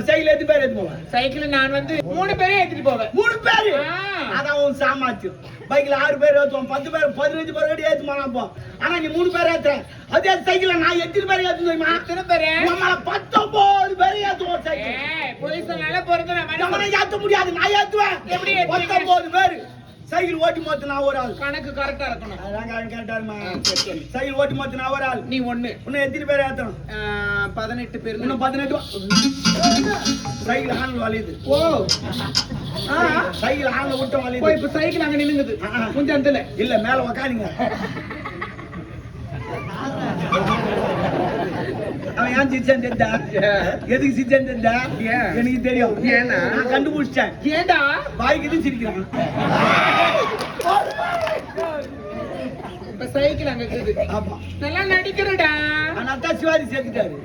Cycle எத்தனை பேர் ஏத்து போவேன்? சைக்கிள் நான் வந்து 3 பேரே ஏத்திட்டு போவேன். 3 பேரு? அதான் உன் சாமாச்சு. பைக்ல 6 பேர் ஏத்துவோம், 10 பேர் 15 பேர் கூட ஏத்துமானப்போ. ஆனா நீ 3 பேர் ஏத்துற. அதே சைக்கிள்ல நான் எத்தனை பேர் ஏத்துவேன் தெரியுமா? எத்தனை பேரு? நம்மள 19 பேர் ஏத்துவோம் சைக்கிள். போலீஸ் நல்லா பொறுத்து நம்ம ஏத்த முடியாது, நான் ஏத்துவேன். எப்படி 19 பேர் சைக்கிள் ஓட்டி மொத்த நான் ஒரு ஆள். கணக்கு கரெக்டா இருக்கணும். அதான் கரெக்டா இருக்குமா? சைக்கிள் ஓட்டி மொத்த நான் ஒரு ஆள். நீ 1. இன்னும் எத்தனை பேர் ஏத்தணும்? 18 பேர். இன்னும் 18. சைக்கிள் ஆன்ல வலியுது. ஓ சைக்கிள் ஆன்ல விட்ட வலியுது. போய் இப்ப சைக்கிள் அங்க நின்னுங்குது. கொஞ்சம் அந்தல இல்ல மேல உக்காருங்க. அவன் ஏன் சிரிச்சான் தெரியுதா? எதுக்கு சிரிச்சான் தெரியுதா? எனக்கு தெரியும். ஏன்னா நான் கண்டுபிடிச்சிட்டேன். ஏண்டா வாய்க்கு இது சிரிக்கிறான். இப்ப சைக்கிள் அங்க இருக்குது. ஆமா நல்லா நடிக்கிறடா. ஆனா தான் சிவாஜி சேர்த்துட்டாரு.